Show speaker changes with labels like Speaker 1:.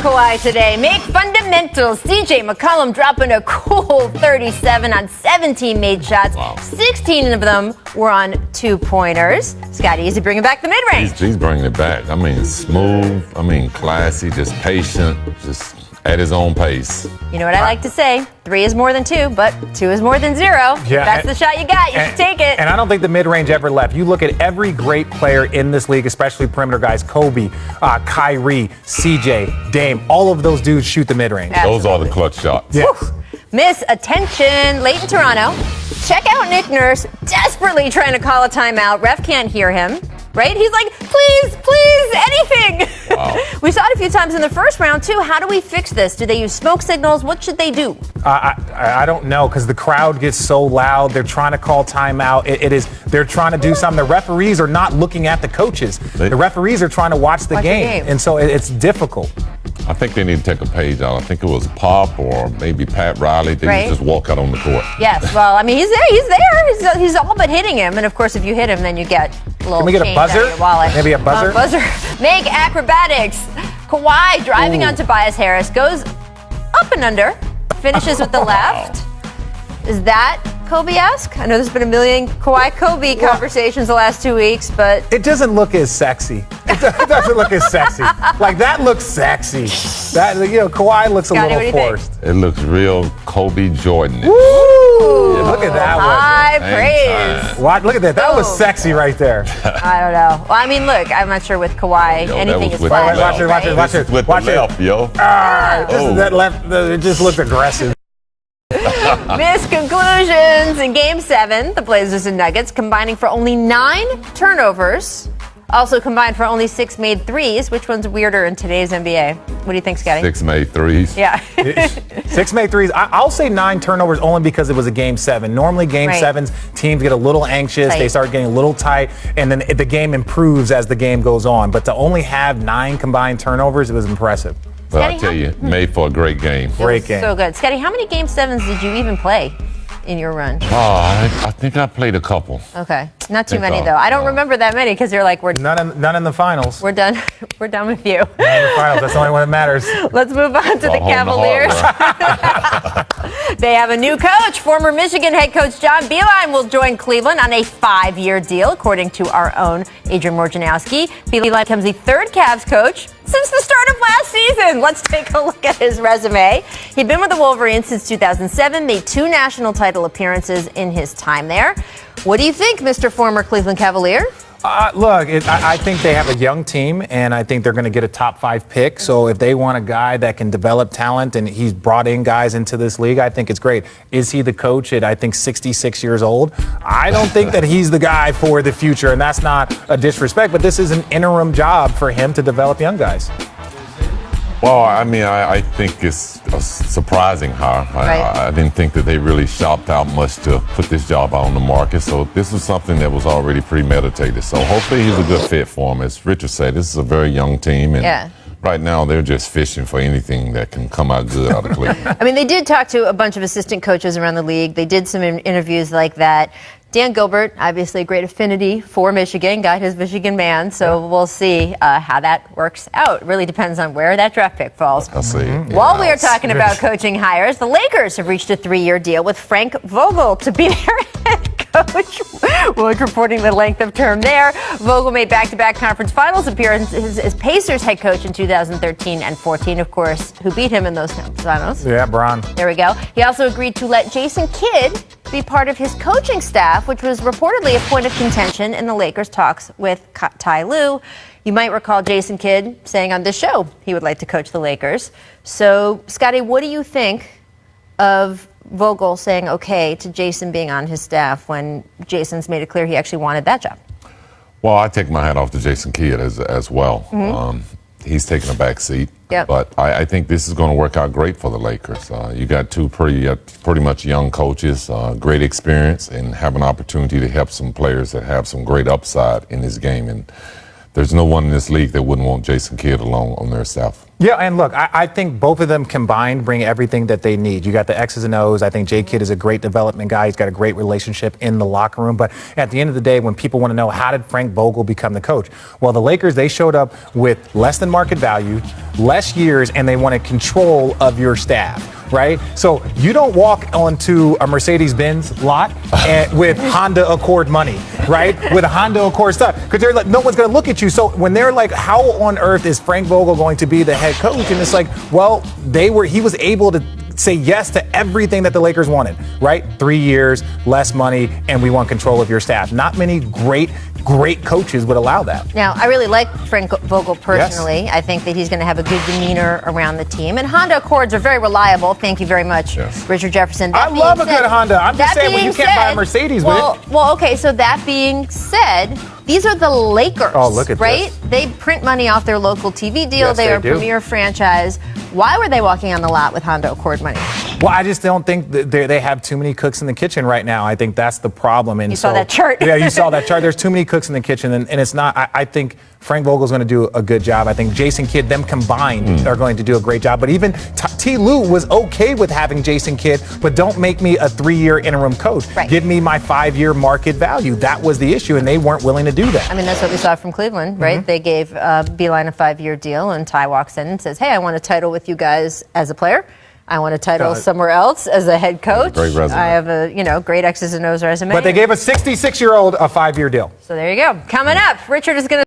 Speaker 1: Kawhi today. Make fundamentals. CJ McCollum dropping a cool 37 on 17 made shots.
Speaker 2: Wow.
Speaker 1: 16 of them were on two-pointers. Scotty, is he bringing back the mid-range?
Speaker 2: He's bringing it back. I mean, smooth. I mean, classy. Just patient. Just at his own pace.
Speaker 1: You know what I like to say? 3 is more than 2, but 2 is more than 0.
Speaker 3: Yeah,
Speaker 1: If that's the shot you got. You should take it.
Speaker 3: And I don't think the mid-range ever left. You look at every great player in this league, especially perimeter guys, Kobe, Kyrie, CJ, Dame, all of those dudes shoot the mid-range.
Speaker 2: Those are the clutch shots.
Speaker 3: Yes.
Speaker 1: Miss attention late in Toronto. Check out Nick Nurse desperately trying to call a timeout. Ref can't hear him. Right? He's like, please, anything.
Speaker 2: Wow.
Speaker 1: We saw it a few times in the first round, too. How do we fix this? Do they use smoke signals? What should they do?
Speaker 3: I don't know, because the crowd gets so loud. They're trying to call timeout. They're trying to do something. The referees are not looking at the coaches. The referees are trying to watch the game. And so it's difficult.
Speaker 2: I think they need to take a page out. I think it was Pop or maybe Pat Riley. They need to just walk out on the court.
Speaker 1: Yes, well, I mean, he's there. He's all but hitting him. And, of course, if you hit him, then you get a little
Speaker 3: Can we get a buzzer? Maybe a buzzer?
Speaker 1: Make acrobatics. Kawhi driving on Tobias Harris. Goes up and under. Finishes with the left. Is that Kobe-esque? I know there's been a million Kawhi-Kobe conversations the last 2 weeks, but...
Speaker 3: It doesn't look as sexy. It doesn't look as sexy. Like, that looks sexy. Kawhi looks a little forced.
Speaker 2: It looks real Kobe Jordan-ish.
Speaker 3: Woo! Yeah, look at that one.
Speaker 1: High praise.
Speaker 3: Look at that. That was sexy right there.
Speaker 1: I don't know. Well, I mean, look, I'm not sure with Kawhi. Anything is flashy.
Speaker 3: Watch it.
Speaker 2: With the left, yo.
Speaker 3: That left, it just looked aggressive.
Speaker 1: Missed conclusions in Game 7. The Blazers and Nuggets combining for only 9 turnovers. Also combined for only 6 made threes. Which one's weirder in today's NBA? What do you think, Scotty?
Speaker 2: 6 made threes.
Speaker 1: Yeah.
Speaker 3: 6 made threes. I'll say 9 turnovers only because it was a Game 7. Normally, Game 7s, teams get a little anxious. They start getting a little tight, and then the game improves as the game goes on. But to only have 9 combined turnovers, it was impressive.
Speaker 2: But I tell you, made for a great game.
Speaker 3: Great game.
Speaker 1: So good. Scotty, how many Game 7s did you even play in your run?
Speaker 2: I think I played a couple.
Speaker 1: Okay. Not too many, though. I don't remember that many because you're like, we're
Speaker 3: none in the finals.
Speaker 1: We're done. We're done with you.
Speaker 3: None in the finals. That's the only one that matters.
Speaker 1: Let's move on to the Cavaliers. They have a new coach. Former Michigan head coach John Beilein will join Cleveland on a 5-year deal, according to our own Adrian Wojnarowski. Beilein becomes the 3rd Cavs coach since the start of last season. Let's take a look at his resume. He'd been with the Wolverines since 2007, made 2 national title appearances in his time there. What do you think, Mr. Former Cleveland Cavalier?
Speaker 3: Look, I think they have a young team, and I think they're going to get a top 5 pick. So if they want a guy that can develop talent, and he's brought in guys into this league, I think it's great. Is he the coach at, I think, 66 years old? I don't think that he's the guy for the future, and that's not a disrespect, but this is an interim job for him to develop young guys.
Speaker 2: Well, I mean, I think it's a surprising hire. I didn't think that they really shopped out much to put this job out on the market. So this is something that was already premeditated. So hopefully he's a good fit for him. As Richard said, this is a very young team. And right now they're just fishing for anything that can come out good out of Cleveland.
Speaker 1: I mean, they did talk to a bunch of assistant coaches around the league. They did some interviews like that. Dan Gilbert, obviously a great affinity for Michigan, got his Michigan man, so we'll see how that works out. It really depends on where that draft pick falls.
Speaker 2: I'll see.
Speaker 1: While we are talking about coaching hires, the Lakers have reached a 3-year deal with Frank Vogel to be their head coach. Willick reporting the length of term there. Vogel made back-to-back conference finals appearances as Pacers head coach in 2013 and 14, of course, who beat him in those finals.
Speaker 3: Yeah, Bron.
Speaker 1: There we go. He also agreed to let Jason Kidd be part of his coaching staff, which was reportedly a point of contention in the Lakers' talks with Ty Lue. You might recall Jason Kidd saying on this show he would like to coach the Lakers. So, Scotty, what do you think of Vogel saying okay to Jason being on his staff when Jason's made it clear he actually wanted that job?
Speaker 2: Well, I take my hat off to Jason Kidd as well. He's taking a back seat. But I think this is going to work out great for the Lakers. You got 2 pretty much young coaches, great experience, and have an opportunity to help some players that have some great upside in this game. And there's no one in this league that wouldn't want Jason Kidd along on their staff.
Speaker 3: Yeah, and look, I think both of them combined bring everything that they need. You got the X's and O's. I think J. Kidd is a great development guy. He's got a great relationship in the locker room. But at the end of the day, when people want to know how did Frank Vogel become the coach? Well, the Lakers, they showed up with less than market value, less years, and they wanted control of your staff. Right? So you don't walk onto a Mercedes-Benz lot with Honda Accord money, right? With a Honda Accord stuff. Because they're like, no one's going to look at you. So when they're like, how on earth is Frank Vogel going to be the head coach? And it's like, well, he was able to say yes to everything that the Lakers wanted, right? 3 years, less money, and we want control of your staff. Not many great coaches would allow that.
Speaker 1: Now, I really like Frank Vogel personally. Yes. I think that he's going to have a good demeanor around the team. And Honda Accords are very reliable. Thank you very much, Richard Jefferson.
Speaker 3: I love a good Honda. I'm just saying, when you can't buy a Mercedes with it.
Speaker 1: Well, okay, so that being said, these are the Lakers.
Speaker 3: Oh, look at
Speaker 1: right?
Speaker 3: this.
Speaker 1: They print money off their local TV deal.
Speaker 3: Yes,
Speaker 1: they are a
Speaker 3: do.
Speaker 1: premier franchise. Why were they walking on the lot with Honda Accord money?
Speaker 3: Well, I just don't think that they have too many cooks in the kitchen right now. I think that's the problem. And
Speaker 1: you saw that chart.
Speaker 3: Yeah, you saw that chart. There's too many cooks in the kitchen, and it's not. I think Frank Vogel's going to do a good job. I think Jason Kidd, them combined, are going to do a great job. But even T. Lue was okay with having Jason Kidd, but don't make me a 3-year interim coach.
Speaker 1: Right.
Speaker 3: Give me my 5-year market value. That was the issue, and they weren't willing to do that.
Speaker 1: I mean, that's what we saw from Cleveland, right? Mm-hmm. They gave Beeline a 5-year deal, and Ty walks in and says, hey, I want a title with you guys as a player. I want a title somewhere else as a head coach.
Speaker 2: Great resume.
Speaker 1: I have a great X's and O's resume.
Speaker 3: But they gave a 66-year-old a 5-year deal.
Speaker 1: So there you go. Coming up, Richard is going to